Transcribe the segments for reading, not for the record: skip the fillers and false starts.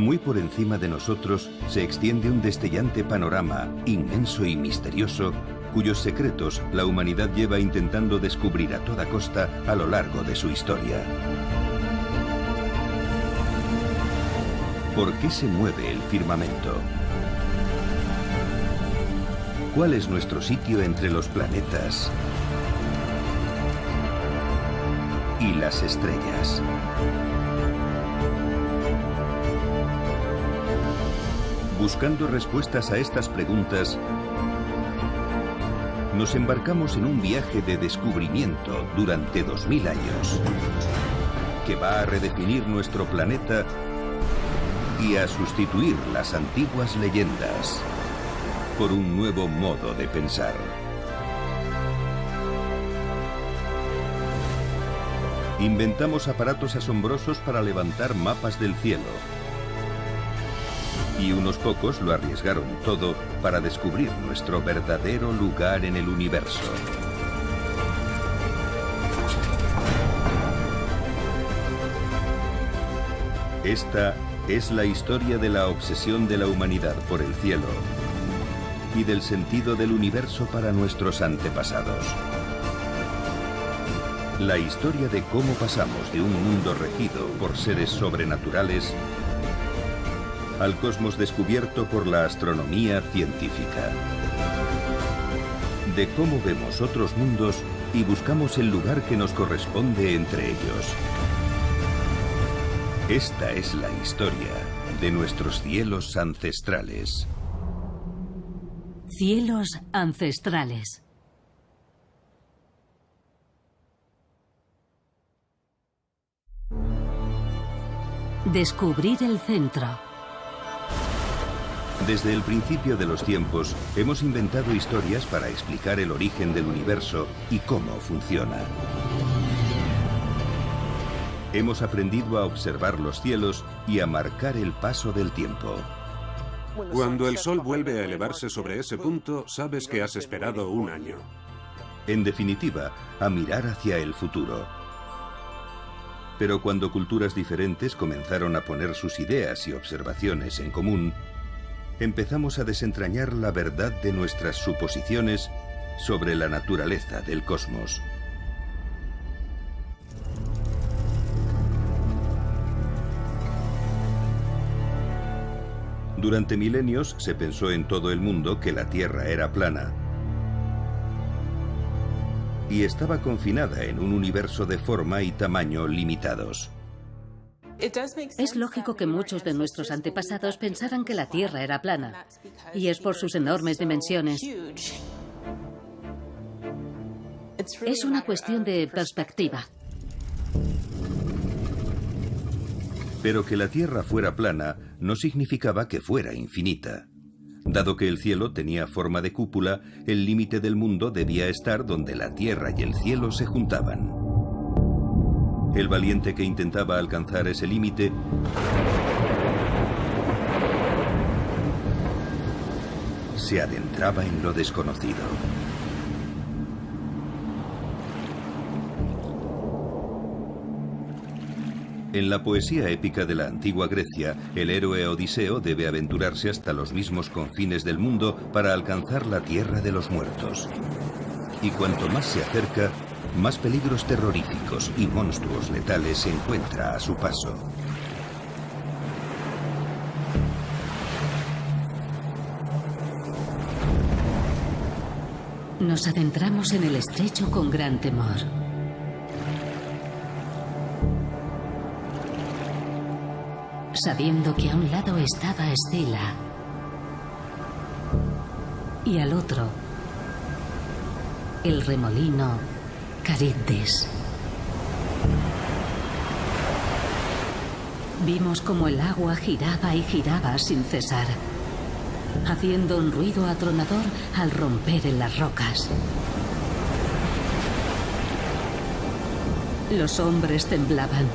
Muy por encima de nosotros se extiende un destellante panorama, inmenso y misterioso, cuyos secretos la humanidad lleva intentando descubrir a toda costa a lo largo de su historia. ¿Por qué se mueve el firmamento? ¿Cuál es nuestro sitio entre los planetas y las estrellas? Buscando respuestas a estas preguntas, nos embarcamos en un viaje de descubrimiento durante 2000 años, que va a redefinir nuestro planeta y a sustituir las antiguas leyendas por un nuevo modo de pensar. Inventamos aparatos asombrosos para levantar mapas del cielo. Y unos pocos lo arriesgaron todo para descubrir nuestro verdadero lugar en el universo. Esta es la historia de la obsesión de la humanidad por el cielo y del sentido del universo para nuestros antepasados. La historia de cómo pasamos de un mundo regido por seres sobrenaturales al cosmos descubierto por la astronomía científica. De cómo vemos otros mundos y buscamos el lugar que nos corresponde entre ellos. Esta es la historia de nuestros cielos ancestrales. Cielos ancestrales. Descubrir el centro. Desde el principio de los tiempos, hemos inventado historias para explicar el origen del universo y cómo funciona. Hemos aprendido a observar los cielos y a marcar el paso del tiempo. Cuando el Sol vuelve a elevarse sobre ese punto, sabes que has esperado un año. En definitiva, a mirar hacia el futuro. Pero cuando culturas diferentes comenzaron a poner sus ideas y observaciones en común, empezamos a desentrañar la verdad de nuestras suposiciones sobre la naturaleza del cosmos. Durante milenios se pensó en todo el mundo que la Tierra era plana y estaba confinada en un universo de forma y tamaño limitados. Es lógico que muchos de nuestros antepasados pensaran que la Tierra era plana, y es por sus enormes dimensiones. Es una cuestión de perspectiva. Pero que la Tierra fuera plana no significaba que fuera infinita. Dado que el cielo tenía forma de cúpula, el límite del mundo debía estar donde la Tierra y el cielo se juntaban. El valiente que intentaba alcanzar ese límite se adentraba en lo desconocido. En la poesía épica de la antigua Grecia, el héroe Odiseo debe aventurarse hasta los mismos confines del mundo para alcanzar la tierra de los muertos. Y cuanto más se acerca, más peligros terroríficos y monstruos letales se encuentra a su paso. Nos adentramos en el estrecho con gran temor. Sabiendo que a un lado estaba Escila y al otro el remolino Caríddes. Vimos como el agua giraba y giraba sin cesar, haciendo un ruido atronador al romper en las rocas. Los hombres temblaban.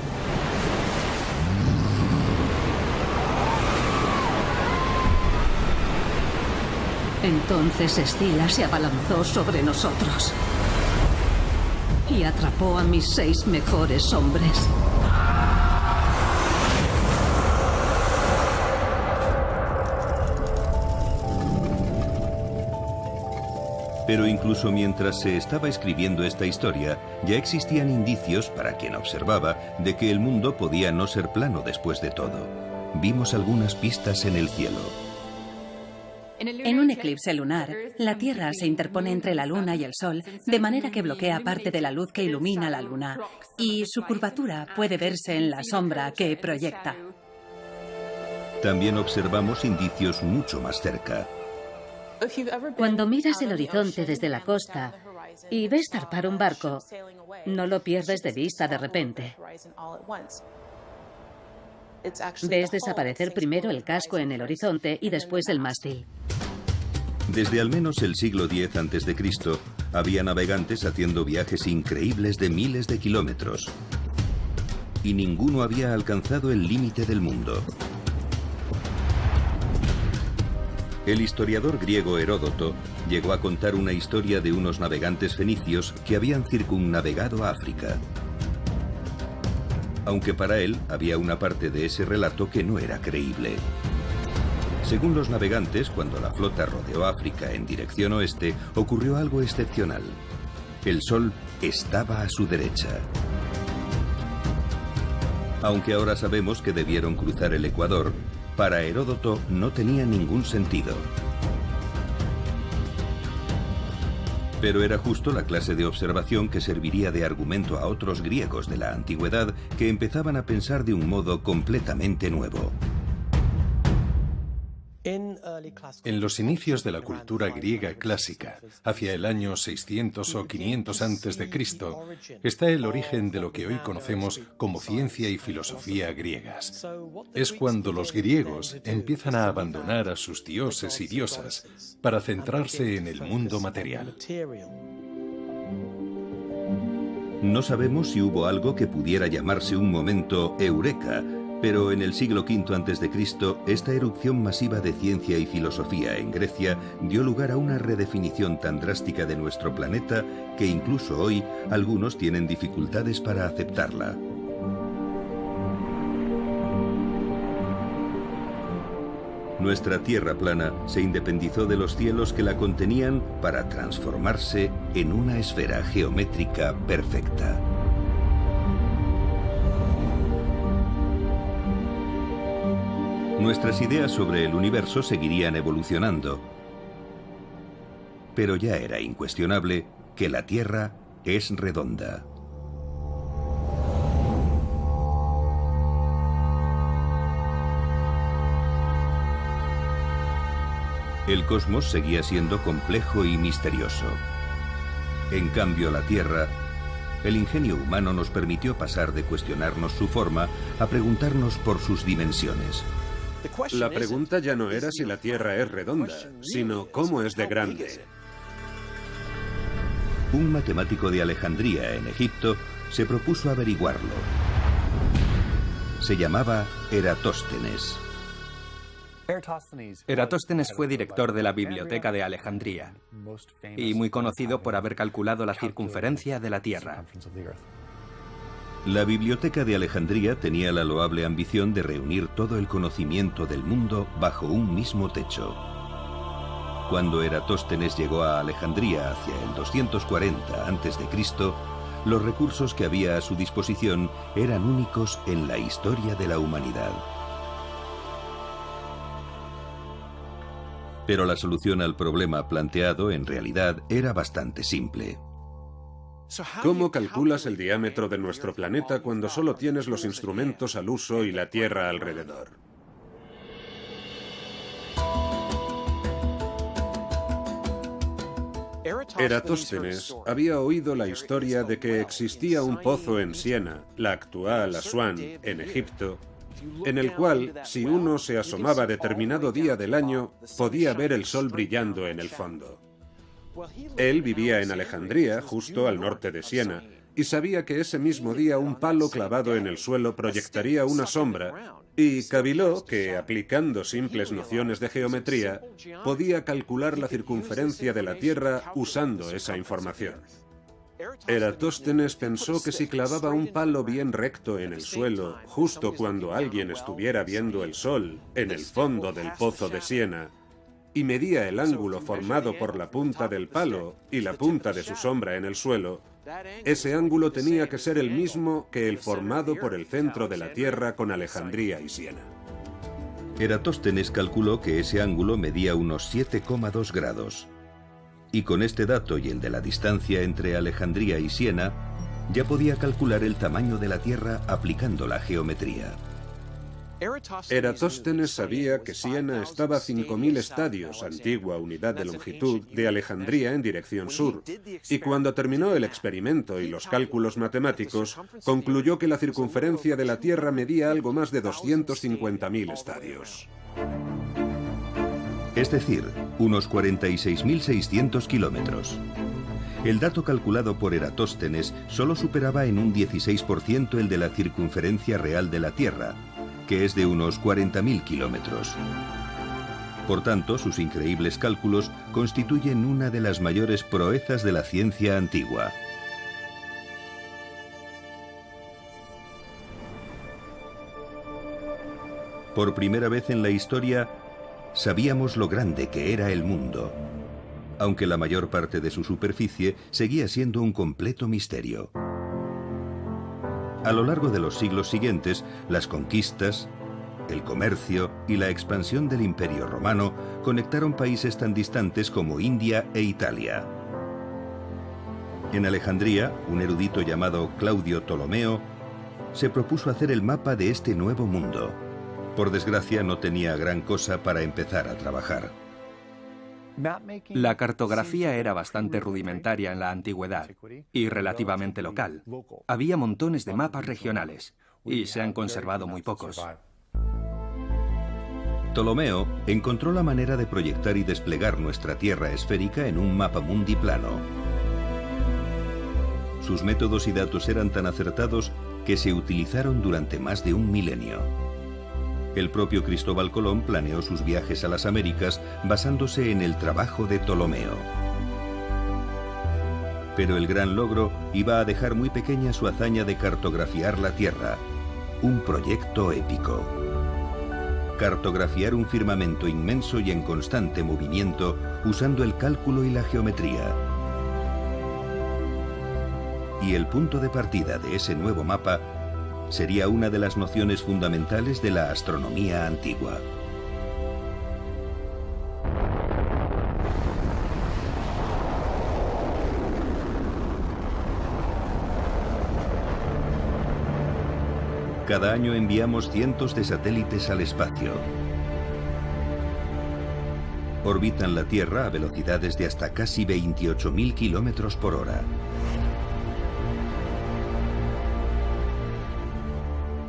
Entonces Escila se abalanzó sobre nosotros y atrapó a mis 6 mejores hombres. Pero incluso mientras se estaba escribiendo esta historia, ya existían indicios, para quien observaba, de que el mundo podía no ser plano después de todo. Vimos algunas pistas en el cielo. En un eclipse lunar, la Tierra se interpone entre la Luna y el Sol, de manera que bloquea parte de la luz que ilumina la Luna, y su curvatura puede verse en la sombra que proyecta. También observamos indicios mucho más cerca. Cuando miras el horizonte desde la costa y ves zarpar un barco, no lo pierdes de vista de repente. Ves desaparecer primero el casco en el horizonte y después el mástil. Desde al menos el siglo X a.C., había navegantes haciendo viajes increíbles de miles de kilómetros. Y ninguno había alcanzado el límite del mundo. El historiador griego Heródoto llegó a contar una historia de unos navegantes fenicios que habían circunnavegado África. Aunque para él había una parte de ese relato que no era creíble. Según los navegantes, cuando la flota rodeó África en dirección oeste, ocurrió algo excepcional. El sol estaba a su derecha. Aunque ahora sabemos que debieron cruzar el Ecuador, para Heródoto no tenía ningún sentido. Pero era justo la clase de observación que serviría de argumento a otros griegos de la antigüedad que empezaban a pensar de un modo completamente nuevo. En los inicios de la cultura griega clásica, hacia el año 600 o 500 a.C., está el origen de lo que hoy conocemos como ciencia y filosofía griegas. Es cuando los griegos empiezan a abandonar a sus dioses y diosas para centrarse en el mundo material. No sabemos si hubo algo que pudiera llamarse un momento eureka, pero en el siglo V a.C., esta erupción masiva de ciencia y filosofía en Grecia dio lugar a una redefinición tan drástica de nuestro planeta que incluso hoy algunos tienen dificultades para aceptarla. Nuestra Tierra plana se independizó de los cielos que la contenían para transformarse en una esfera geométrica perfecta. Nuestras ideas sobre el universo seguirían evolucionando, pero ya era incuestionable que la Tierra es redonda. El cosmos seguía siendo complejo y misterioso. En cambio, la Tierra, el ingenio humano nos permitió pasar de cuestionarnos su forma a preguntarnos por sus dimensiones. La pregunta ya no era si la Tierra es redonda, sino cómo es de grande. Un matemático de Alejandría, en Egipto, se propuso averiguarlo. Se llamaba Eratóstenes. Eratóstenes fue director de la Biblioteca de Alejandría y muy conocido por haber calculado la circunferencia de la Tierra. La Biblioteca de Alejandría tenía la loable ambición de reunir todo el conocimiento del mundo bajo un mismo techo. Cuando Eratóstenes llegó a Alejandría hacia el 240 a.C., los recursos que había a su disposición eran únicos en la historia de la humanidad. Pero la solución al problema planteado en realidad era bastante simple. ¿Cómo calculas el diámetro de nuestro planeta cuando solo tienes los instrumentos al uso y la Tierra alrededor? Eratóstenes había oído la historia de que existía un pozo en Siena, la actual Asuán, en Egipto, en el cual, si uno se asomaba determinado día del año, podía ver el sol brillando en el fondo. Él vivía en Alejandría, justo al norte de Siena, y sabía que ese mismo día un palo clavado en el suelo proyectaría una sombra, y caviló que, aplicando simples nociones de geometría, podía calcular la circunferencia de la Tierra usando esa información. Eratóstenes pensó que si clavaba un palo bien recto en el suelo, justo cuando alguien estuviera viendo el sol en el fondo del pozo de Siena, y medía el ángulo formado por la punta del palo y la punta de su sombra en el suelo, ese ángulo tenía que ser el mismo que el formado por el centro de la Tierra con Alejandría y Siena. Eratóstenes calculó que ese ángulo medía unos 7,2 grados. Y con este dato y el de la distancia entre Alejandría y Siena, ya podía calcular el tamaño de la Tierra aplicando la geometría. Eratóstenes sabía que Siena estaba a 5.000 estadios, antigua unidad de longitud, de Alejandría en dirección sur, y cuando terminó el experimento y los cálculos matemáticos, concluyó que la circunferencia de la Tierra medía algo más de 250.000 estadios. Es decir, unos 46.600 kilómetros. El dato calculado por Eratóstenes solo superaba en un 16% el de la circunferencia real de la Tierra, que es de unos 40.000 kilómetros. Por tanto, sus increíbles cálculos constituyen una de las mayores proezas de la ciencia antigua. Por primera vez en la historia, sabíamos lo grande que era el mundo, aunque la mayor parte de su superficie seguía siendo un completo misterio. A lo largo de los siglos siguientes, las conquistas, el comercio y la expansión del Imperio Romano conectaron países tan distantes como India e Italia. En Alejandría, un erudito llamado Claudio Ptolomeo se propuso hacer el mapa de este nuevo mundo. Por desgracia, no tenía gran cosa para empezar a trabajar. La cartografía era bastante rudimentaria en la antigüedad y relativamente local. Había montones de mapas regionales y se han conservado muy pocos. Ptolomeo encontró la manera de proyectar y desplegar nuestra Tierra esférica en un mapamundi plano. Sus métodos y datos eran tan acertados que se utilizaron durante más de un milenio. El propio Cristóbal Colón planeó sus viajes a las Américas basándose en el trabajo de Ptolomeo. Pero el gran logro iba a dejar muy pequeña su hazaña de cartografiar la Tierra, un proyecto épico. Cartografiar un firmamento inmenso y en constante movimiento usando el cálculo y la geometría. Y el punto de partida de ese nuevo mapa sería una de las nociones fundamentales de la astronomía antigua. Cada año enviamos cientos de satélites al espacio. Orbitan la Tierra a velocidades de hasta casi 28.000 kilómetros por hora.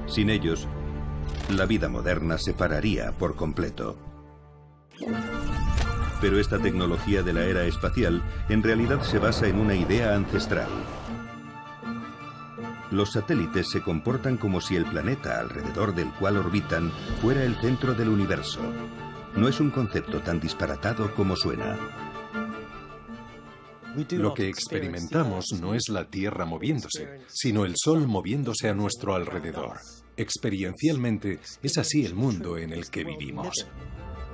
Sin ellos, la vida moderna se pararía por completo. Pero esta tecnología de la era espacial en realidad se basa en una idea ancestral. Los satélites se comportan como si el planeta alrededor del cual orbitan fuera el centro del universo. No es un concepto tan disparatado como suena. Lo que experimentamos no es la Tierra moviéndose, sino el Sol moviéndose a nuestro alrededor. Experiencialmente, es así el mundo en el que vivimos.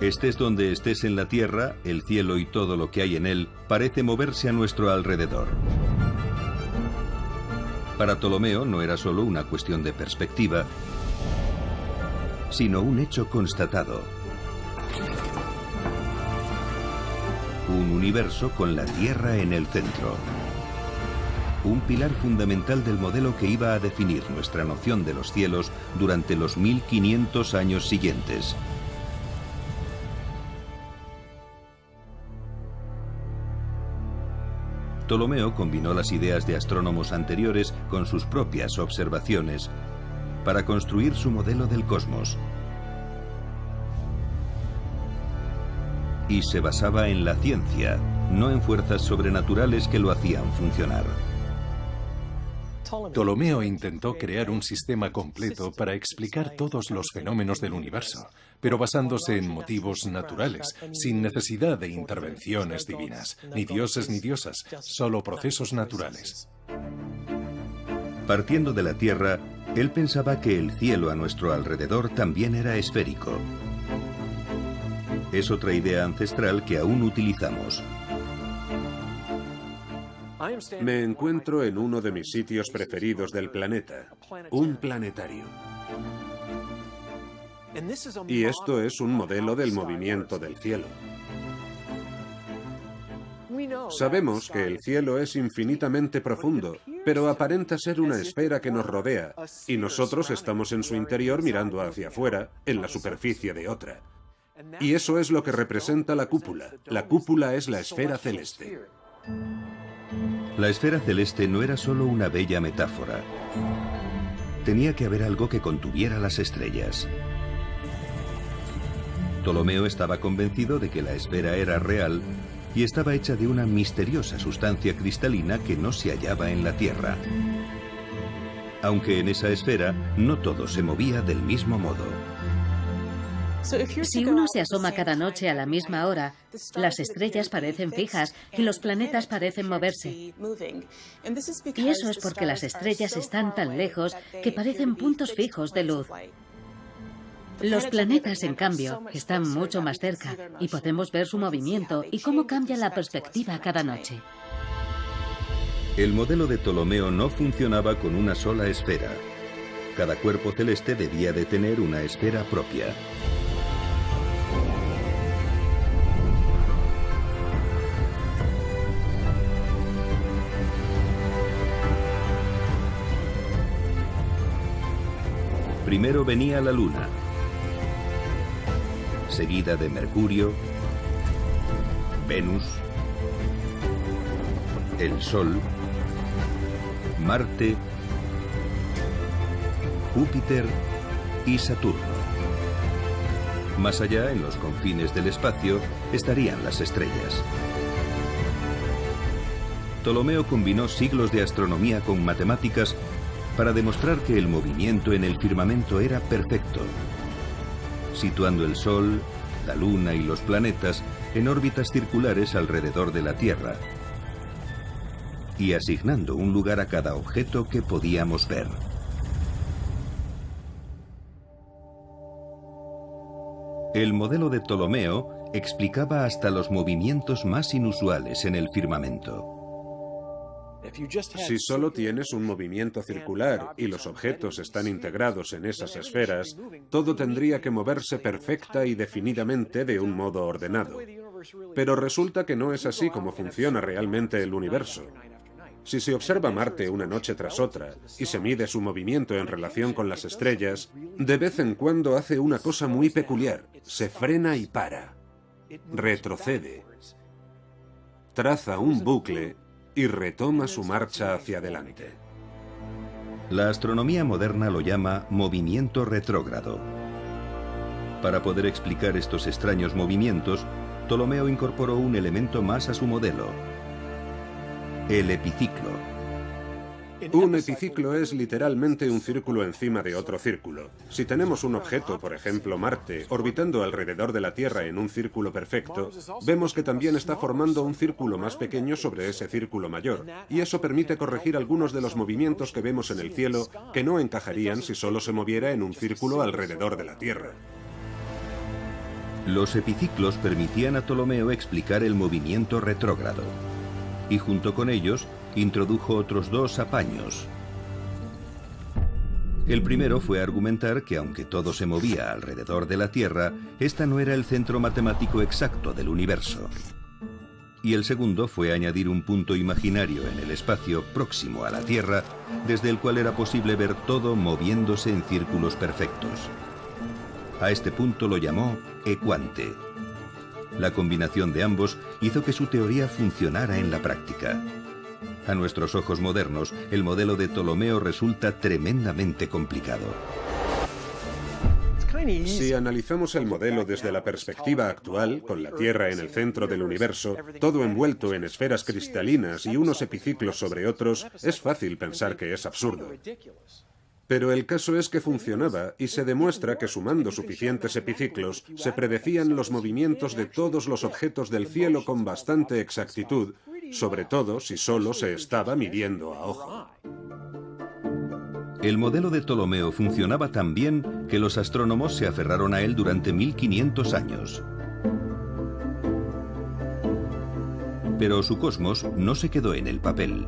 Estés donde estés en la Tierra, el cielo y todo lo que hay en él parece moverse a nuestro alrededor. Para Ptolomeo no era solo una cuestión de perspectiva, sino un hecho constatado. Un universo con la Tierra en el centro. Un pilar fundamental del modelo que iba a definir nuestra noción de los cielos durante los 1500 años siguientes. Ptolomeo combinó las ideas de astrónomos anteriores con sus propias observaciones para construir su modelo del cosmos. Y se basaba en la ciencia, no en fuerzas sobrenaturales que lo hacían funcionar. Ptolomeo intentó crear un sistema completo para explicar todos los fenómenos del universo, pero basándose en motivos naturales, sin necesidad de intervenciones divinas, ni dioses ni diosas, solo procesos naturales. Partiendo de la Tierra, él pensaba que el cielo a nuestro alrededor también era esférico. Es otra idea ancestral que aún utilizamos. Me encuentro en uno de mis sitios preferidos del planeta, un planetario. Y esto es un modelo del movimiento del cielo. Sabemos que el cielo es infinitamente profundo, pero aparenta ser una esfera que nos rodea, y nosotros estamos en su interior mirando hacia afuera, en la superficie de otra. Y eso es lo que representa la cúpula. La cúpula es la esfera celeste. La esfera celeste no era solo una bella metáfora. Tenía que haber algo que contuviera las estrellas. Ptolomeo estaba convencido de que la esfera era real y estaba hecha de una misteriosa sustancia cristalina que no se hallaba en la Tierra. Aunque en esa esfera no todo se movía del mismo modo. Si uno se asoma cada noche a la misma hora, las estrellas parecen fijas y los planetas parecen moverse. Y eso es porque las estrellas están tan lejos que parecen puntos fijos de luz. Los planetas, en cambio, están mucho más cerca y podemos ver su movimiento y cómo cambia la perspectiva cada noche. El modelo de Ptolomeo no funcionaba con una sola esfera. Cada cuerpo celeste debía de tener una esfera propia. Primero venía la Luna, seguida de Mercurio, Venus, el Sol, Marte, Júpiter y Saturno. Más allá, en los confines del espacio, estarían las estrellas. Ptolomeo combinó siglos de astronomía con matemáticas para demostrar que el movimiento en el firmamento era perfecto, situando el Sol, la Luna y los planetas en órbitas circulares alrededor de la Tierra y asignando un lugar a cada objeto que podíamos ver. El modelo de Ptolomeo explicaba hasta los movimientos más inusuales en el firmamento. Si solo tienes un movimiento circular y los objetos están integrados en esas esferas, todo tendría que moverse perfecta y definidamente de un modo ordenado. Pero resulta que no es así como funciona realmente el universo. Si se observa Marte una noche tras otra y se mide su movimiento en relación con las estrellas, de vez en cuando hace una cosa muy peculiar: se frena y para, retrocede, traza un bucle y retoma su marcha hacia adelante. La astronomía moderna lo llama movimiento retrógrado. Para poder explicar estos extraños movimientos, Ptolomeo incorporó un elemento más a su modelo: el epiciclo. Un epiciclo es literalmente un círculo encima de otro círculo. Si tenemos un objeto, por ejemplo Marte, orbitando alrededor de la Tierra en un círculo perfecto, vemos que también está formando un círculo más pequeño sobre ese círculo mayor, y eso permite corregir algunos de los movimientos que vemos en el cielo que no encajarían si solo se moviera en un círculo alrededor de la Tierra. Los epiciclos permitían a Ptolomeo explicar el movimiento retrógrado, y junto con ellos introdujo otros dos apaños. El primero fue argumentar que aunque todo se movía alrededor de la Tierra, esta no era el centro matemático exacto del universo. Y el segundo fue añadir un punto imaginario en el espacio próximo a la Tierra, desde el cual era posible ver todo moviéndose en círculos perfectos. A este punto lo llamó ecuante. La combinación de ambos hizo que su teoría funcionara en la práctica. A nuestros ojos modernos, el modelo de Ptolomeo resulta tremendamente complicado. Si analizamos el modelo desde la perspectiva actual, con la Tierra en el centro del universo, todo envuelto en esferas cristalinas y unos epiciclos sobre otros, es fácil pensar que es absurdo. Pero el caso es que funcionaba y se demuestra que sumando suficientes epiciclos se predecían los movimientos de todos los objetos del cielo con bastante exactitud, sobre todo si solo se estaba midiendo a ojo. El modelo de Ptolomeo funcionaba tan bien que los astrónomos se aferraron a él durante 1500 años. Pero su cosmos no se quedó en el papel.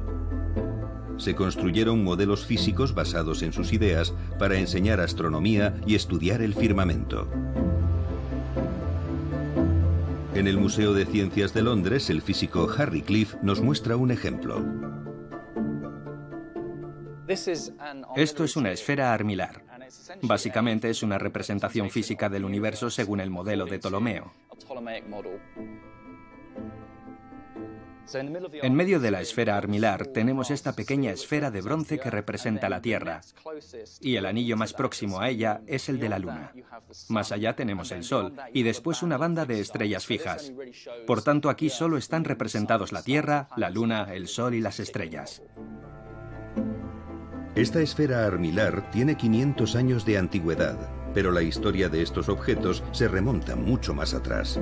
Se construyeron modelos físicos basados en sus ideas para enseñar astronomía y estudiar el firmamento. En el Museo de Ciencias de Londres, el físico Harry Cliff nos muestra un ejemplo. Esto es una esfera armilar. Básicamente es una representación física del universo según el modelo de Ptolomeo. En medio de la esfera armilar tenemos esta pequeña esfera de bronce que representa la Tierra, y el anillo más próximo a ella es el de la Luna. Más allá tenemos el Sol, y después una banda de estrellas fijas. Por tanto, aquí solo están representados la Tierra, la Luna, el Sol y las estrellas. Esta esfera armilar tiene 500 años de antigüedad, pero la historia de estos objetos se remonta mucho más atrás.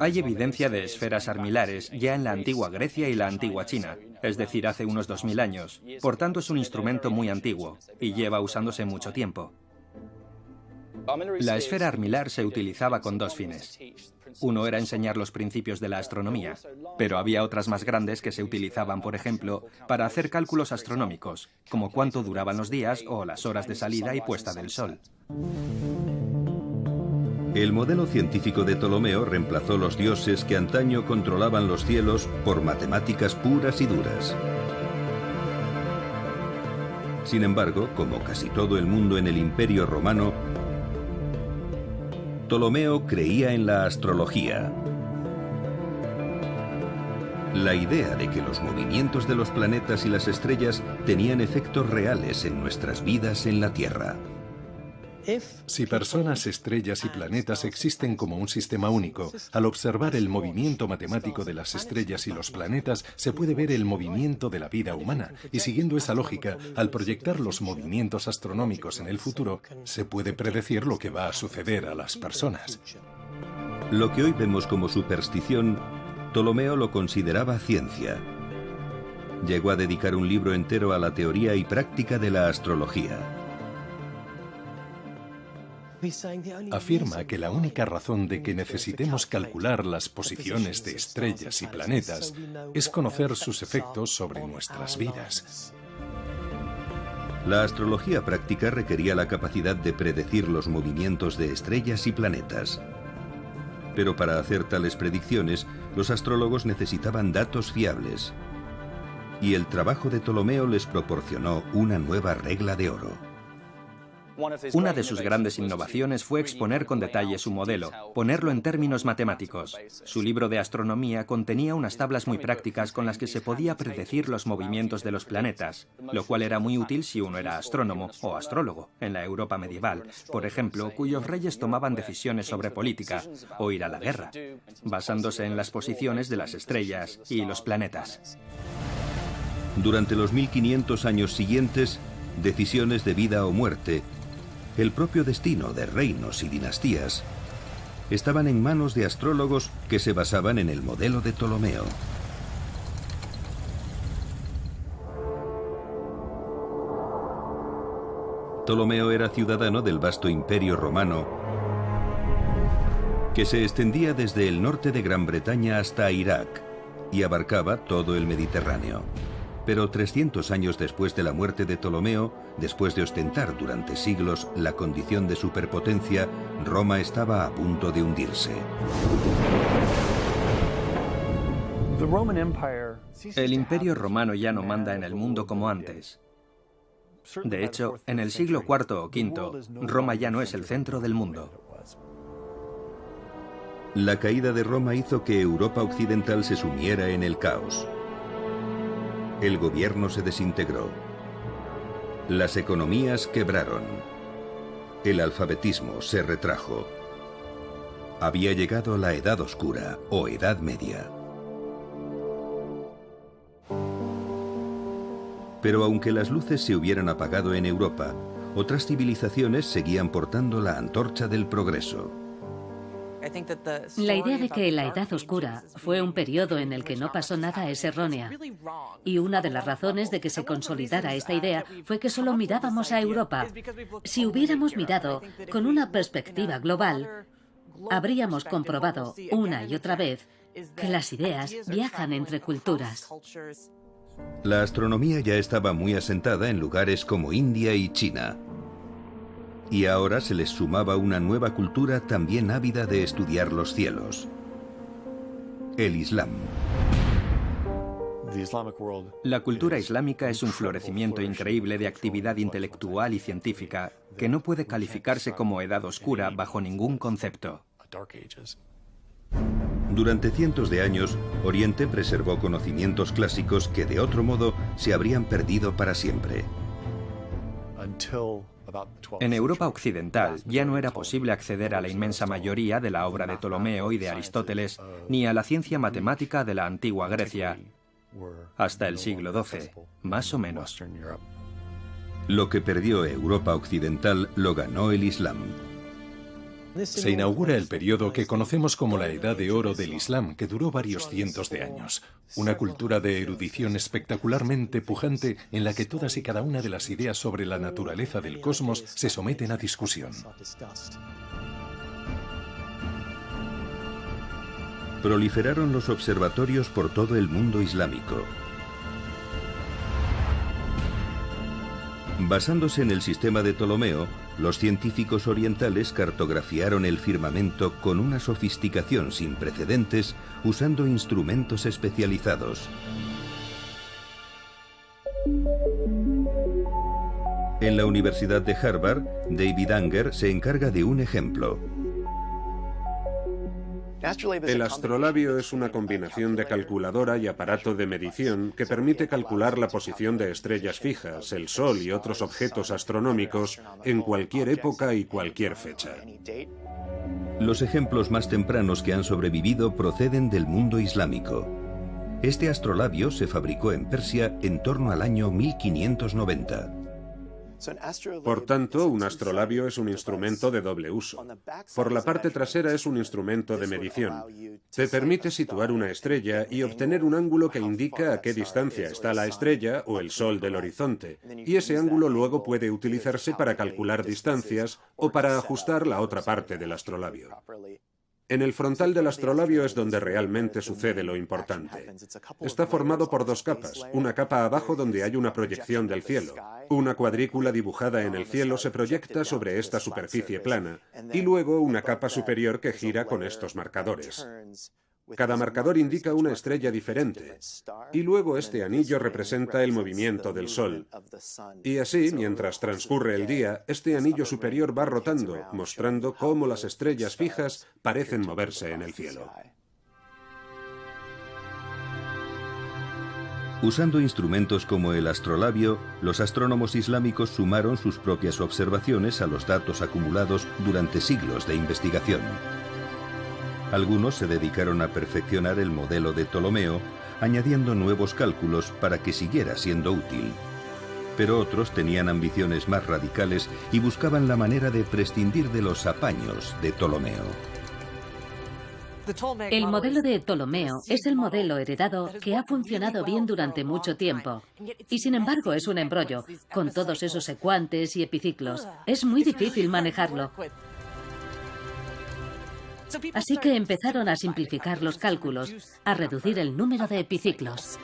Hay evidencia de esferas armilares ya en la antigua Grecia y la antigua China, es decir, hace unos 2000 años. Por tanto, es un instrumento muy antiguo y lleva usándose mucho tiempo. La esfera armilar se utilizaba con dos fines. Uno era enseñar los principios de la astronomía, pero había otras más grandes que se utilizaban, por ejemplo, para hacer cálculos astronómicos, como cuánto duraban los días o las horas de salida y puesta del sol. El modelo científico de Ptolomeo reemplazó los dioses que antaño controlaban los cielos por matemáticas puras y duras. Sin embargo, como casi todo el mundo en el Imperio Romano, Ptolomeo creía en la astrología. La idea de que los movimientos de los planetas y las estrellas tenían efectos reales en nuestras vidas en la Tierra. Si personas, estrellas y planetas existen como un sistema único, al observar el movimiento matemático de las estrellas y los planetas, se puede ver el movimiento de la vida humana. Y siguiendo esa lógica, al proyectar los movimientos astronómicos en el futuro, se puede predecir lo que va a suceder a las personas. Lo que hoy vemos como superstición, Ptolomeo lo consideraba ciencia. Llegó a dedicar un libro entero a la teoría y práctica de la astrología. Afirma que la única razón de que necesitemos calcular las posiciones de estrellas y planetas es conocer sus efectos sobre nuestras vidas. La astrología práctica requería la capacidad de predecir los movimientos de estrellas y planetas. Pero para hacer tales predicciones, los astrólogos necesitaban datos fiables. Y el trabajo de Ptolomeo les proporcionó una nueva regla de oro. Una de sus grandes innovaciones fue exponer con detalle su modelo, ponerlo en términos matemáticos. Su libro de astronomía contenía unas tablas muy prácticas con las que se podía predecir los movimientos de los planetas, lo cual era muy útil si uno era astrónomo o astrólogo en la Europa medieval, por ejemplo, cuyos reyes tomaban decisiones sobre política o ir a la guerra, basándose en las posiciones de las estrellas y los planetas. Durante los 1500 años siguientes, decisiones de vida o muerte, el propio destino de reinos y dinastías, estaban en manos de astrólogos que se basaban en el modelo de Ptolomeo. Ptolomeo era ciudadano del vasto imperio romano que se extendía desde el norte de Gran Bretaña hasta Irak y abarcaba todo el Mediterráneo. Pero 300 años después de la muerte de Ptolomeo, después de ostentar durante siglos la condición de superpotencia, Roma estaba a punto de hundirse. El Imperio Romano ya no manda en el mundo como antes. De hecho, en el siglo IV o V, Roma ya no es el centro del mundo. La caída de Roma hizo que Europa occidental se sumiera en el caos. El gobierno se desintegró. Las economías quebraron. El alfabetismo se retrajo. Había llegado la Edad Oscura o Edad Media. Pero aunque las luces se hubieran apagado en Europa, otras civilizaciones seguían portando la antorcha del progreso. La idea de que la Edad Oscura fue un periodo en el que no pasó nada es errónea. Y una de las razones de que se consolidara esta idea fue que solo mirábamos a Europa. Si hubiéramos mirado con una perspectiva global, habríamos comprobado una y otra vez que las ideas viajan entre culturas. La astronomía ya estaba muy asentada en lugares como India y China. Y ahora se les sumaba una nueva cultura también ávida de estudiar los cielos: el Islam. La cultura islámica es un florecimiento increíble de actividad intelectual y científica que no puede calificarse como edad oscura bajo ningún concepto. Durante cientos de años, Oriente preservó conocimientos clásicos que de otro modo se habrían perdido para siempre. En Europa occidental ya no era posible acceder a la inmensa mayoría de la obra de Ptolomeo y de Aristóteles, ni a la ciencia matemática de la antigua Grecia, hasta el siglo XII, más o menos. Lo que perdió Europa occidental lo ganó el Islam. Se inaugura el periodo que conocemos como la Edad de Oro del Islam, que duró varios cientos de años. Una cultura de erudición espectacularmente pujante en la que todas y cada una de las ideas sobre la naturaleza del cosmos se someten a discusión. Proliferaron los observatorios por todo el mundo islámico. Basándose en el sistema de Ptolomeo, los científicos orientales cartografiaron el firmamento con una sofisticación sin precedentes, usando instrumentos especializados. En la Universidad de Harvard, David Anger se encarga de un ejemplo. El astrolabio es una combinación de calculadora y aparato de medición que permite calcular la posición de estrellas fijas, el Sol y otros objetos astronómicos en cualquier época y cualquier fecha. Los ejemplos más tempranos que han sobrevivido proceden del mundo islámico. Este astrolabio se fabricó en Persia en torno al año 1590. Por tanto, un astrolabio es un instrumento de doble uso. Por la parte trasera es un instrumento de medición. Te permite situar una estrella y obtener un ángulo que indica a qué distancia está la estrella o el Sol del horizonte, y ese ángulo luego puede utilizarse para calcular distancias o para ajustar la otra parte del astrolabio. En el frontal del astrolabio es donde realmente sucede lo importante. Está formado por dos capas, una capa abajo donde hay una proyección del cielo. Una cuadrícula dibujada en el cielo se proyecta sobre esta superficie plana, y luego una capa superior que gira con estos marcadores. Cada marcador indica una estrella diferente, y luego este anillo representa el movimiento del Sol. Y así, mientras transcurre el día, este anillo superior va rotando, mostrando cómo las estrellas fijas parecen moverse en el cielo. Usando instrumentos como el astrolabio, los astrónomos islámicos sumaron sus propias observaciones a los datos acumulados durante siglos de investigación. Algunos se dedicaron a perfeccionar el modelo de Ptolomeo, añadiendo nuevos cálculos para que siguiera siendo útil. Pero otros tenían ambiciones más radicales y buscaban la manera de prescindir de los apaños de Ptolomeo. El modelo de Ptolomeo es el modelo heredado que ha funcionado bien durante mucho tiempo. Y sin embargo es un embrollo, con todos esos secuantes y epiciclos. Es muy difícil manejarlo. Así que empezaron a simplificar los cálculos, a reducir el número de epiciclos.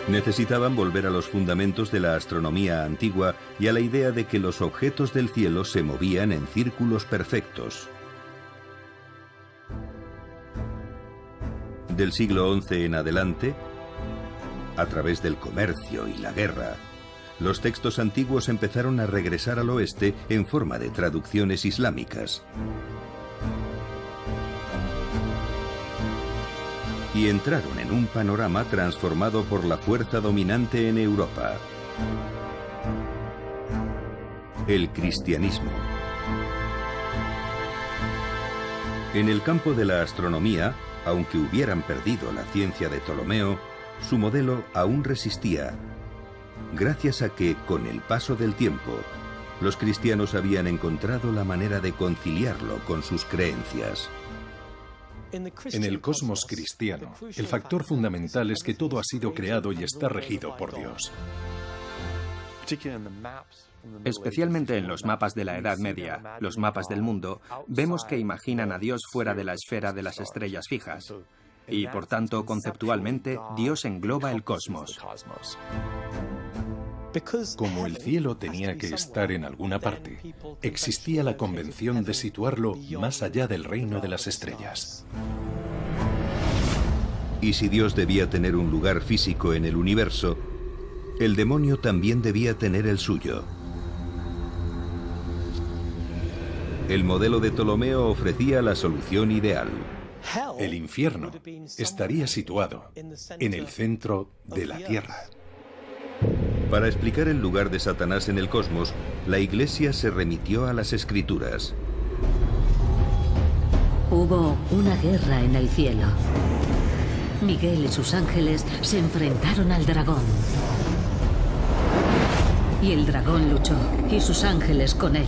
Necesitaban volver a los fundamentos de la astronomía antigua y a la idea de que los objetos del cielo se movían en círculos perfectos. Del siglo XI en adelante, a través del comercio y la guerra, los textos antiguos empezaron a regresar al oeste en forma de traducciones islámicas. Y entraron en un panorama transformado por la fuerza dominante en Europa: el cristianismo. En el campo de la astronomía, aunque hubieran perdido la ciencia de Ptolomeo, su modelo aún resistía, gracias a que, con el paso del tiempo, los cristianos habían encontrado la manera de conciliarlo con sus creencias. En el cosmos cristiano, el factor fundamental es que todo ha sido creado y está regido por Dios. Especialmente en los mapas de la Edad Media, los mapas del mundo, vemos que imaginan a Dios fuera de la esfera de las estrellas fijas. Y, por tanto, conceptualmente, Dios engloba el cosmos. Como el cielo tenía que estar en alguna parte, existía la convención de situarlo más allá del reino de las estrellas. Y si Dios debía tener un lugar físico en el universo, el demonio también debía tener el suyo. El modelo de Ptolomeo ofrecía la solución ideal. El infierno estaría situado en el centro de la Tierra. Para explicar el lugar de Satanás en el cosmos, la Iglesia se remitió a las Escrituras. Hubo una guerra en el cielo. Miguel y sus ángeles se enfrentaron al dragón. Y el dragón luchó, y sus ángeles con él,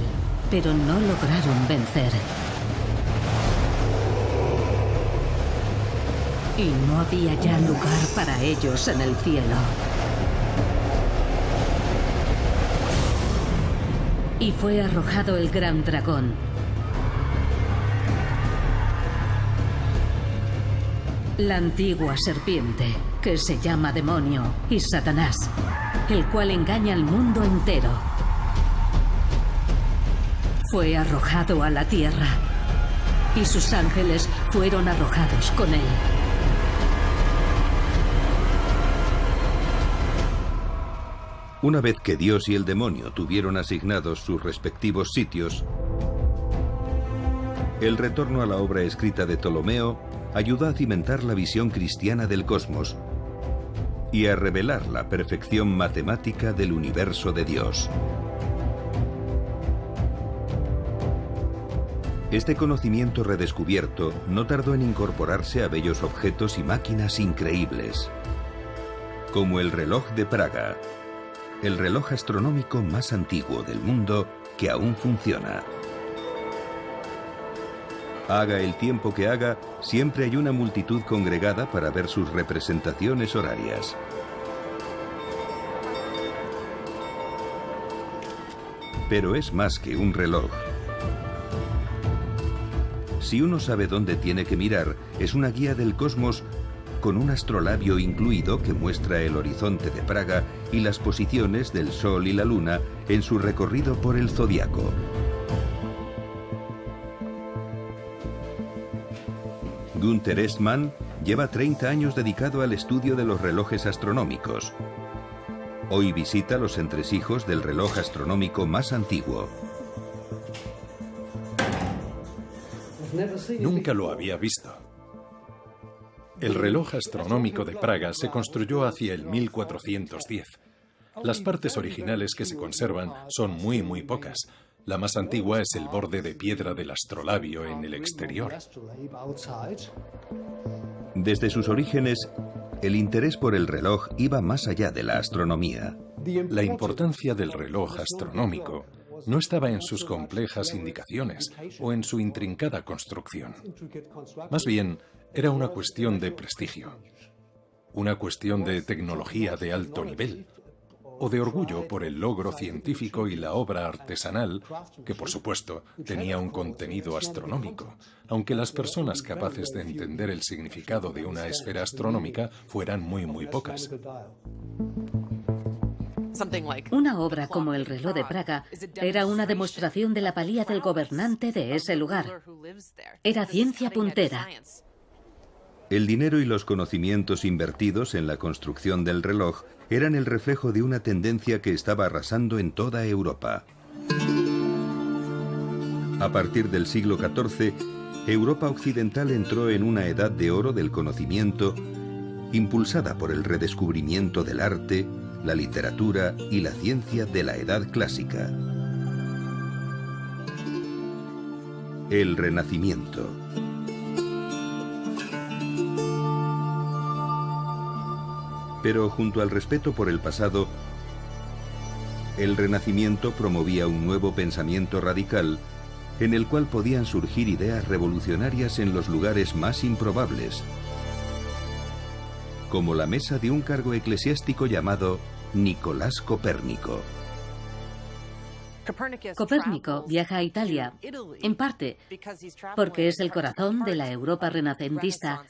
pero no lograron vencer. Y no había ya lugar para ellos en el cielo. Y fue arrojado el gran dragón. La antigua serpiente, que se llama demonio, y Satanás, el cual engaña al mundo entero. Fue arrojado a la tierra, y sus ángeles fueron arrojados con él. Una vez que Dios y el demonio tuvieron asignados sus respectivos sitios, el retorno a la obra escrita de Ptolomeo ayudó a cimentar la visión cristiana del cosmos y a revelar la perfección matemática del universo de Dios. Este conocimiento redescubierto no tardó en incorporarse a bellos objetos y máquinas increíbles, como el reloj de Praga, el reloj astronómico más antiguo del mundo que aún funciona. Haga el tiempo que haga, siempre hay una multitud congregada para ver sus representaciones horarias. Pero es más que un reloj. Si uno sabe dónde tiene que mirar, es una guía del cosmos con un astrolabio incluido que muestra el horizonte de Praga y las posiciones del Sol y la Luna en su recorrido por el zodiaco. Günther Estmann lleva 30 años dedicado al estudio de los relojes astronómicos. Hoy visita los entresijos del reloj astronómico más antiguo. Nunca lo había visto. El reloj astronómico de Praga se construyó hacia el 1410. Las partes originales que se conservan son muy pocas. La más antigua es el borde de piedra del astrolabio en el exterior. Desde sus orígenes, el interés por el reloj iba más allá de la astronomía. La importancia del reloj astronómico no estaba en sus complejas indicaciones o en su intrincada construcción. Más bien, era una cuestión de prestigio, una cuestión de tecnología de alto nivel, o de orgullo por el logro científico y la obra artesanal, que por supuesto tenía un contenido astronómico, aunque las personas capaces de entender el significado de una esfera astronómica fueran muy pocas. Una obra como el reloj de Praga era una demostración de la valía del gobernante de ese lugar. Era ciencia puntera. El dinero y los conocimientos invertidos en la construcción del reloj eran el reflejo de una tendencia que estaba arrasando en toda Europa. A partir del siglo XIV, Europa occidental entró en una edad de oro del conocimiento, impulsada por el redescubrimiento del arte, la literatura y la ciencia de la Edad Clásica. El Renacimiento. Pero junto al respeto por el pasado, el Renacimiento promovía un nuevo pensamiento radical en el cual podían surgir ideas revolucionarias en los lugares más improbables, como la mesa de un cargo eclesiástico llamado Nicolás Copérnico. Copérnico viaja a Italia, en parte porque es el corazón de la Europa renacentista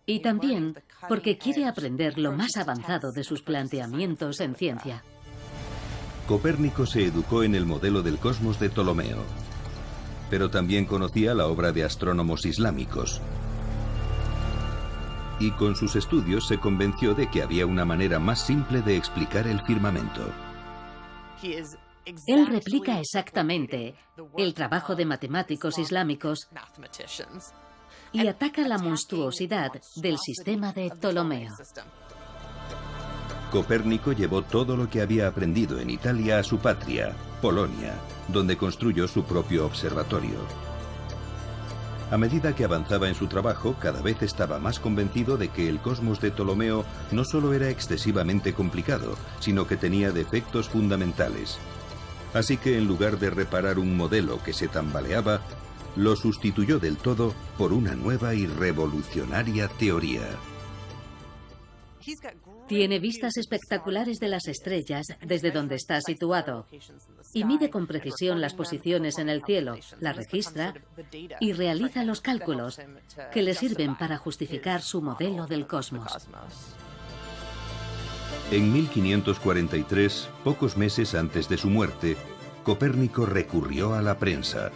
y también porque quiere aprender lo más avanzado de sus planteamientos en ciencia. Copérnico se educó en el modelo del cosmos de Ptolomeo, pero también conocía la obra de astrónomos islámicos. Y con sus estudios se convenció de que había una manera más simple de explicar el firmamento. Él replica exactamente el trabajo de matemáticos islámicos y ataca la monstruosidad del sistema de Ptolomeo. Copérnico llevó todo lo que había aprendido en Italia a su patria, Polonia, donde construyó su propio observatorio. A medida que avanzaba en su trabajo, cada vez estaba más convencido de que el cosmos de Ptolomeo no solo era excesivamente complicado, sino que tenía defectos fundamentales. Así que en lugar de reparar un modelo que se tambaleaba, lo sustituyó del todo por una nueva y revolucionaria teoría. Tiene vistas espectaculares de las estrellas desde donde está situado y mide con precisión las posiciones en el cielo, las registra y realiza los cálculos que le sirven para justificar su modelo del cosmos. En 1543, pocos meses antes de su muerte, Copérnico recurrió a la prensa.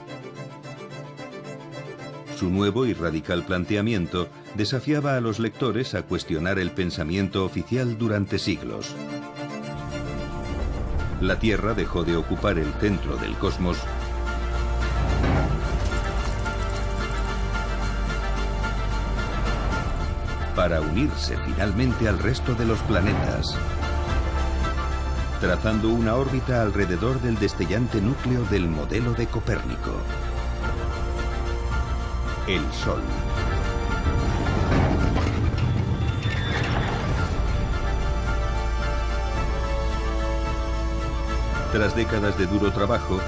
Su nuevo y radical planteamiento desafiaba a los lectores a cuestionar el pensamiento oficial durante siglos. La Tierra dejó de ocupar el centro del cosmos para unirse finalmente al resto de los planetas, trazando una órbita alrededor del destellante núcleo del modelo de Copérnico: el Sol. Tras décadas de duro trabajo,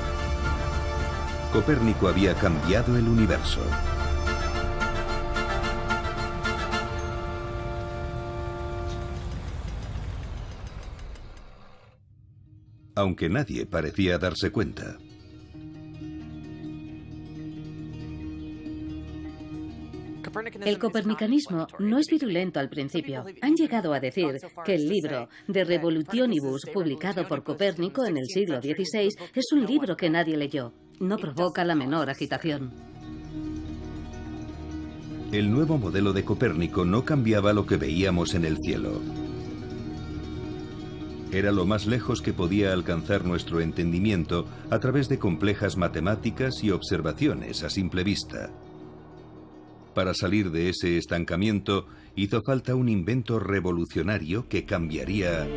Copérnico había cambiado el universo. Aunque nadie parecía darse cuenta. El copernicanismo no es virulento al principio. Han llegado a decir que el libro De Revolutionibus, publicado por Copérnico en el siglo XVI, es un libro que nadie leyó. No provoca la menor agitación. El nuevo modelo de Copérnico no cambiaba lo que veíamos en el cielo. Era lo más lejos que podía alcanzar nuestro entendimiento a través de complejas matemáticas y observaciones a simple vista. Para salir de ese estancamiento, hizo falta un invento revolucionario que cambiaría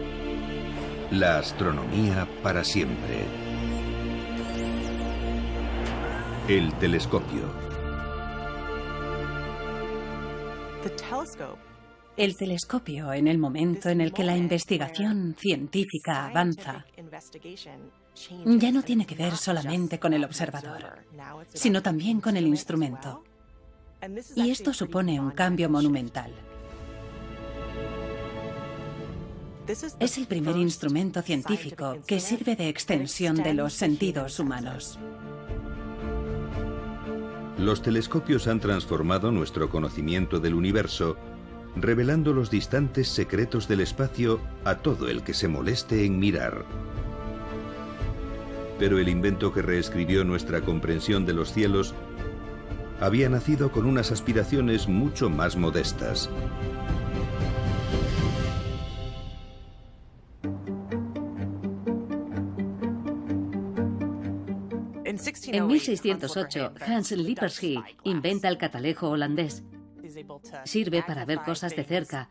la astronomía para siempre. El telescopio. El telescopio, en el momento en el que la investigación científica avanza, ya no tiene que ver solamente con el observador, sino también con el instrumento. Y esto supone un cambio monumental. Es el primer instrumento científico que sirve de extensión de los sentidos humanos. Los telescopios han transformado nuestro conocimiento del universo, revelando los distantes secretos del espacio a todo el que se moleste en mirar. Pero el invento que reescribió nuestra comprensión de los cielos había nacido con unas aspiraciones mucho más modestas. En 1608, Hans Lippershey inventa el catalejo holandés. Sirve para ver cosas de cerca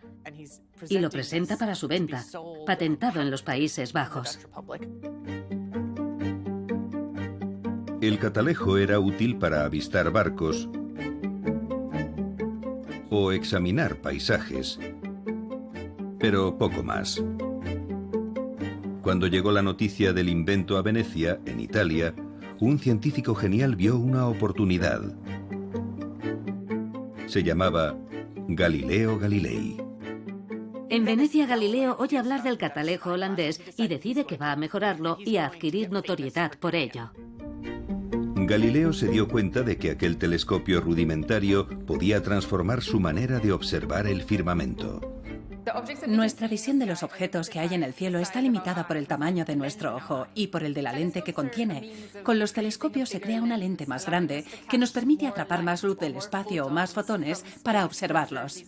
y lo presenta para su venta, patentado en los Países Bajos. El catalejo era útil para avistar barcos o examinar paisajes, pero poco más. Cuando llegó la noticia del invento a Venecia, en Italia, un científico genial vio una oportunidad. Se llamaba Galileo Galilei. En Venecia, Galileo oye hablar del catalejo holandés y decide que va a mejorarlo y a adquirir notoriedad por ello. Galileo se dio cuenta de que aquel telescopio rudimentario podía transformar su manera de observar el firmamento. Nuestra visión de los objetos que hay en el cielo está limitada por el tamaño de nuestro ojo y por el de la lente que contiene. Con los telescopios se crea una lente más grande que nos permite atrapar más luz del espacio o más fotones para observarlos.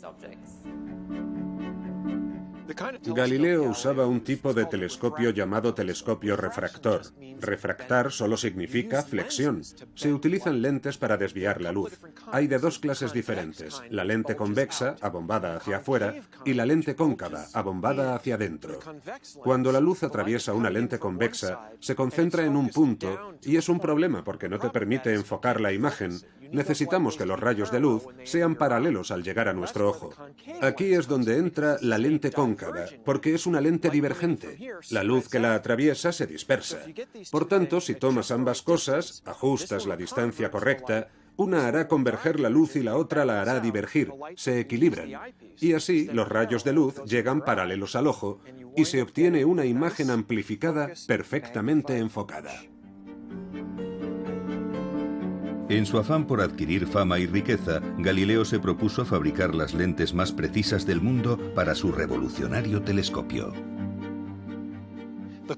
Galileo usaba un tipo de telescopio llamado telescopio refractor. Refractar solo significa flexión. Se utilizan lentes para desviar la luz. Hay de dos clases diferentes, la lente convexa, abombada hacia afuera, y la lente cóncava, abombada hacia adentro. Cuando la luz atraviesa una lente convexa, se concentra en un punto y es un problema porque no te permite enfocar la imagen. Necesitamos que los rayos de luz sean paralelos al llegar a nuestro ojo. Aquí es donde entra la lente cóncava, porque es una lente divergente. La luz que la atraviesa se dispersa. Por tanto, si tomas ambas cosas, ajustas la distancia correcta, una hará converger la luz y la otra la hará divergir. Se equilibran. Y así los rayos de luz llegan paralelos al ojo y se obtiene una imagen amplificada perfectamente enfocada. En su afán por adquirir fama y riqueza, Galileo se propuso fabricar las lentes más precisas del mundo para su revolucionario telescopio.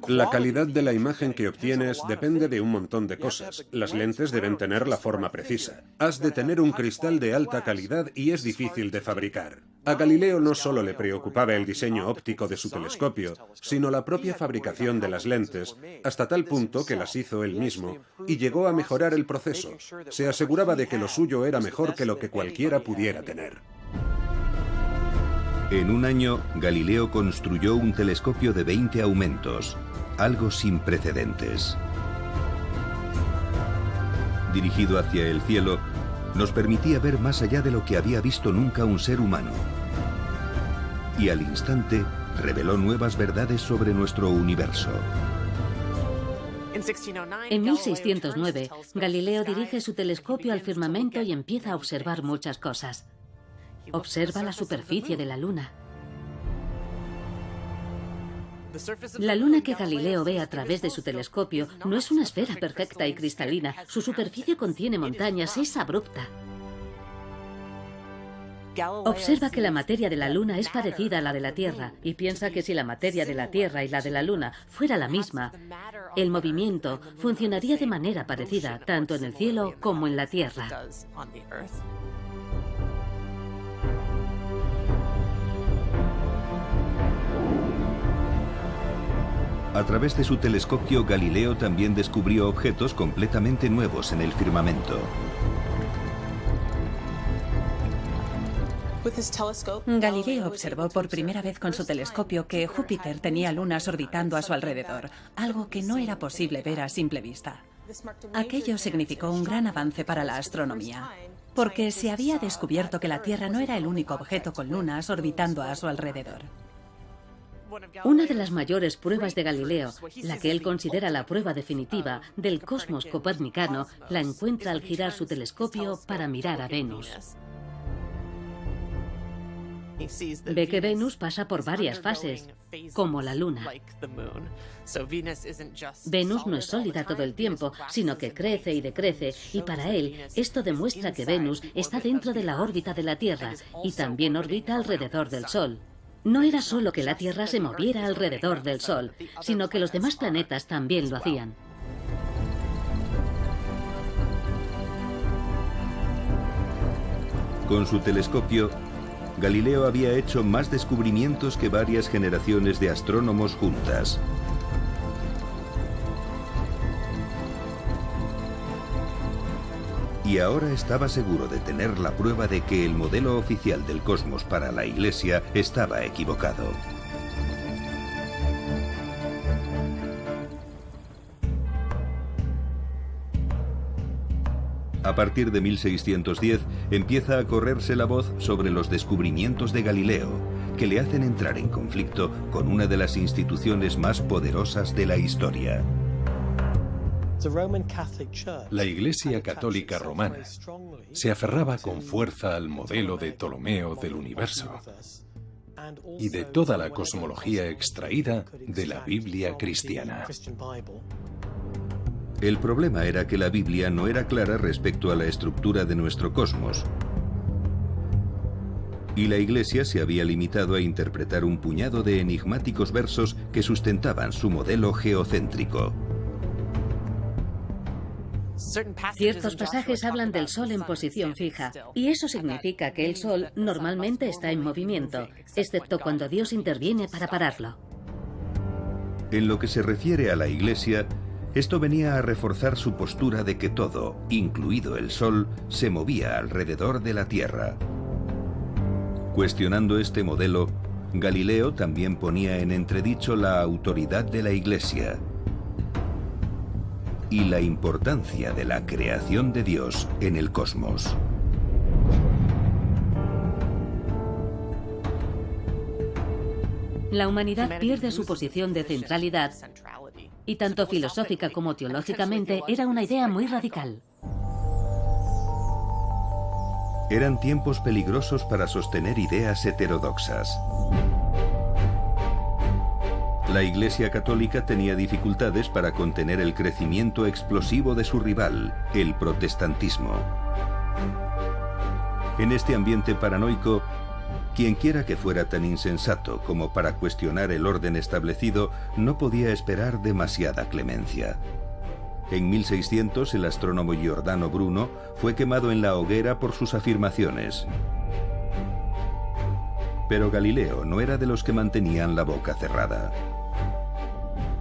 La calidad de la imagen que obtienes depende de un montón de cosas. Las lentes deben tener la forma precisa. Has de tener un cristal de alta calidad y es difícil de fabricar. A Galileo no solo le preocupaba el diseño óptico de su telescopio, sino la propia fabricación de las lentes, hasta tal punto que las hizo él mismo y llegó a mejorar el proceso. Se aseguraba de que lo suyo era mejor que lo que cualquiera pudiera tener. En un año, Galileo construyó un telescopio de 20 aumentos, algo sin precedentes. Dirigido hacia el cielo, nos permitía ver más allá de lo que había visto nunca un ser humano. Y al instante, reveló nuevas verdades sobre nuestro universo. En 1609, Galileo dirige su telescopio al firmamento y empieza a observar muchas cosas. Observa la superficie de la Luna. La Luna que Galileo ve a través de su telescopio no es una esfera perfecta y cristalina. Su superficie contiene montañas, es abrupta. Observa que la materia de la Luna es parecida a la de la Tierra y piensa que si la materia de la Tierra y la de la Luna fuera la misma, el movimiento funcionaría de manera parecida tanto en el cielo como en la Tierra. A través de su telescopio, Galileo también descubrió objetos completamente nuevos en el firmamento. Galileo observó por primera vez con su telescopio que Júpiter tenía lunas orbitando a su alrededor, algo que no era posible ver a simple vista. Aquello significó un gran avance para la astronomía, porque se había descubierto que la Tierra no era el único objeto con lunas orbitando a su alrededor. Una de las mayores pruebas de Galileo, la que él considera la prueba definitiva del cosmos copernicano, la encuentra al girar su telescopio para mirar a Venus. Ve que Venus pasa por varias fases, como la Luna. Venus no es sólida todo el tiempo, sino que crece y decrece, y para él esto demuestra que Venus está dentro de la órbita de la Tierra y también orbita alrededor del Sol. No era solo que la Tierra se moviera alrededor del Sol, sino que los demás planetas también lo hacían. Con su telescopio, Galileo había hecho más descubrimientos que varias generaciones de astrónomos juntas. Y ahora estaba seguro de tener la prueba de que el modelo oficial del cosmos para la Iglesia estaba equivocado. A partir de 1610 empieza a correrse la voz sobre los descubrimientos de Galileo, que le hacen entrar en conflicto con una de las instituciones más poderosas de la historia. La Iglesia Católica Romana se aferraba con fuerza al modelo de Ptolomeo del universo. y de toda la cosmología extraída de la Biblia cristiana. El problema era que la Biblia no era clara respecto a la estructura de nuestro cosmos. Y la Iglesia se había limitado a interpretar un puñado de enigmáticos versos que sustentaban su modelo geocéntrico. Ciertos pasajes hablan del Sol en posición fija, y eso significa que el Sol normalmente está en movimiento, excepto cuando Dios interviene para pararlo. En lo que se refiere a la Iglesia, esto venía a reforzar su postura de que todo, incluido el Sol, se movía alrededor de la Tierra. Cuestionando este modelo, Galileo también ponía en entredicho la autoridad de la Iglesia y la importancia de la creación de Dios en el cosmos. La humanidad pierde su posición de centralidad, y tanto filosófica como teológicamente era una idea muy radical. Eran tiempos peligrosos para sostener ideas heterodoxas. La Iglesia Católica tenía dificultades para contener el crecimiento explosivo de su rival, el protestantismo. En este ambiente paranoico, quienquiera que fuera tan insensato como para cuestionar el orden establecido no podía esperar demasiada clemencia. En 1600, el astrónomo Giordano Bruno fue quemado en la hoguera por sus afirmaciones. Pero Galileo no era de los que mantenían la boca cerrada.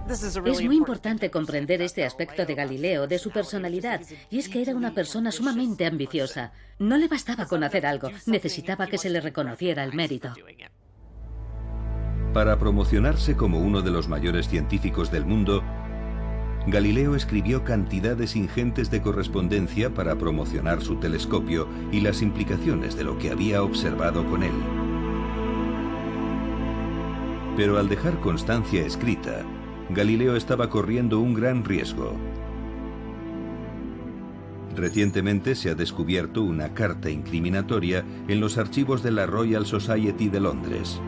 Es muy importante comprender este aspecto de Galileo, de su personalidad, y es que era una persona sumamente ambiciosa. No le bastaba con hacer algo, necesitaba que se le reconociera el mérito. Para promocionarse como uno de los mayores científicos del mundo, Galileo escribió cantidades ingentes de correspondencia para promocionar su telescopio y las implicaciones de lo que había observado con él. Pero al dejar constancia escrita, Galileo estaba corriendo un gran riesgo. Recientemente se ha descubierto una carta incriminatoria en los archivos de la Royal Society de Londres.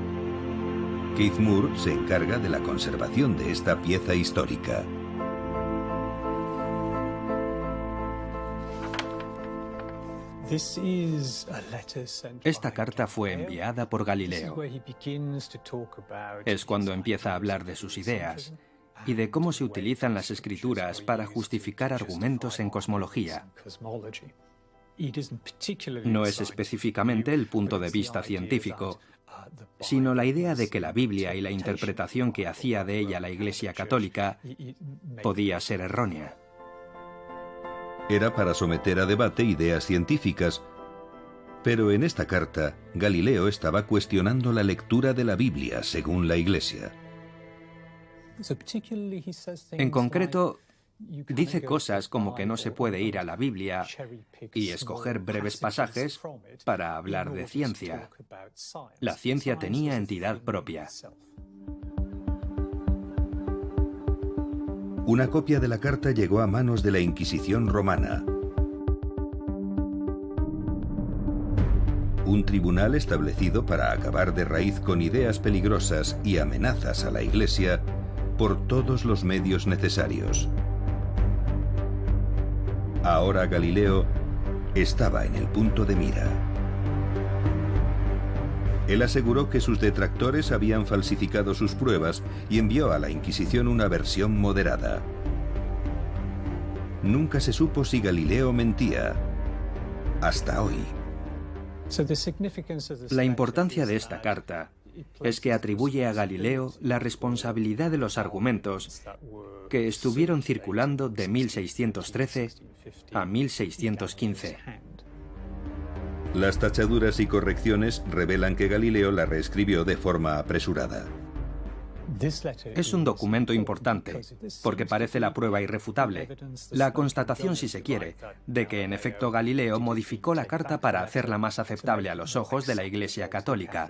Keith Moore se encarga de la conservación de esta pieza histórica. Esta carta fue enviada por Galileo. Es cuando empieza a hablar de sus ideas y de cómo se utilizan las escrituras para justificar argumentos en cosmología. No es específicamente el punto de vista científico, sino la idea de que la Biblia y la interpretación que hacía de ella la Iglesia Católica podía ser errónea. Era para someter a debate ideas científicas, pero en esta carta, Galileo estaba cuestionando la lectura de la Biblia según la Iglesia. En concreto, dice cosas como que no se puede ir a la Biblia y escoger breves pasajes para hablar de ciencia. La ciencia tenía entidad propia. Una copia de la carta llegó a manos de la Inquisición romana. Un tribunal establecido para acabar de raíz con ideas peligrosas y amenazas a la Iglesia por todos los medios necesarios. Ahora Galileo estaba en el punto de mira. Él aseguró que sus detractores habían falsificado sus pruebas y envió a la Inquisición una versión moderada. Nunca se supo si Galileo mentía. Hasta hoy. La importancia de esta carta es que atribuye a Galileo la responsabilidad de los argumentos que estuvieron circulando de 1613 a 1615. Las tachaduras y correcciones revelan que Galileo la reescribió de forma apresurada. Es un documento importante, porque parece la prueba irrefutable, la constatación, si se quiere, de que en efecto Galileo modificó la carta para hacerla más aceptable a los ojos de la Iglesia Católica.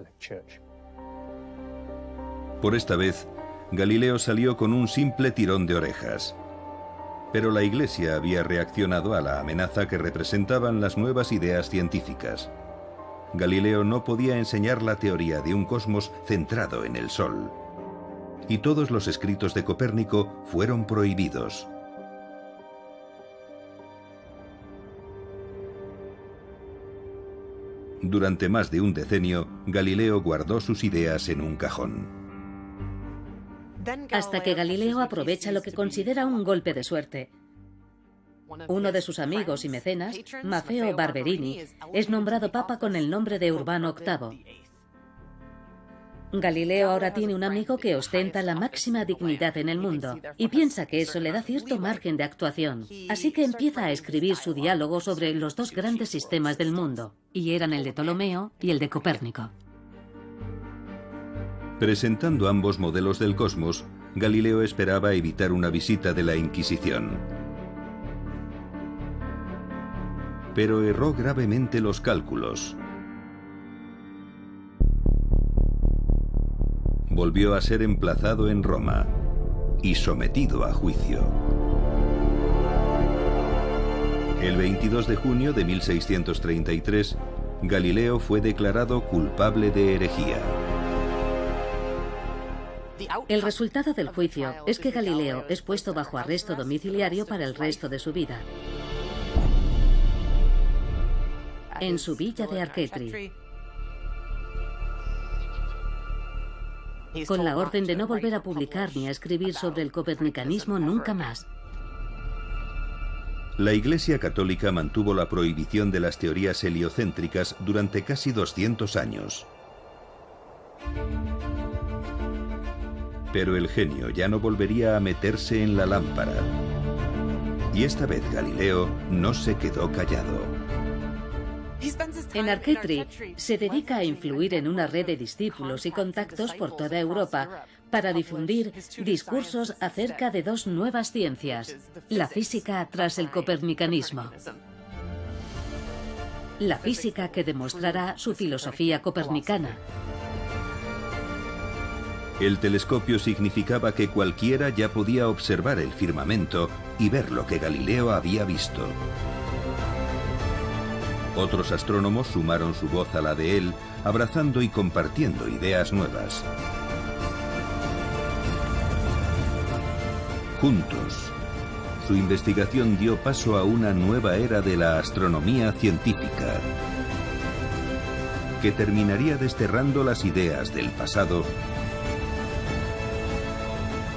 Por esta vez, Galileo salió con un simple tirón de orejas. Pero la Iglesia había reaccionado a la amenaza que representaban las nuevas ideas científicas. Galileo no podía enseñar la teoría de un cosmos centrado en el Sol. Y todos los escritos de Copérnico fueron prohibidos. Durante más de un decenio, Galileo guardó sus ideas en un cajón. Hasta que Galileo aprovecha lo que considera un golpe de suerte. Uno de sus amigos y mecenas, Maffeo Barberini, es nombrado papa con el nombre de Urbano VIII. Galileo ahora tiene un amigo que ostenta la máxima dignidad en el mundo y piensa que eso le da cierto margen de actuación. Así que empieza a escribir su diálogo sobre los dos grandes sistemas del mundo, y eran el de Ptolomeo y el de Copérnico. Presentando ambos modelos del cosmos, Galileo esperaba evitar una visita de la Inquisición. Pero erró gravemente los cálculos. Volvió a ser emplazado en Roma y sometido a juicio. El 22 de junio de 1633, Galileo fue declarado culpable de herejía. El resultado del juicio es que Galileo es puesto bajo arresto domiciliario para el resto de su vida, en su villa de Arcetri, con la orden de no volver a publicar ni a escribir sobre el copernicanismo nunca más. La Iglesia Católica mantuvo la prohibición de las teorías heliocéntricas durante casi 200 años. Pero el genio ya no volvería a meterse en la lámpara. Y esta vez Galileo no se quedó callado. En Arcetri se dedica a influir en una red de discípulos y contactos por toda Europa para difundir discursos acerca de dos nuevas ciencias, la física tras el copernicanismo. La física que demostrará su filosofía copernicana. El telescopio significaba que cualquiera ya podía observar el firmamento y ver lo que Galileo había visto. Otros astrónomos sumaron su voz a la de él, abrazando y compartiendo ideas nuevas. Juntos, su investigación dio paso a una nueva era de la astronomía científica, que terminaría desterrando las ideas del pasado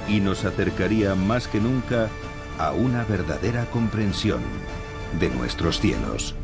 y nos acercaría más que nunca a una verdadera comprensión de nuestros cielos.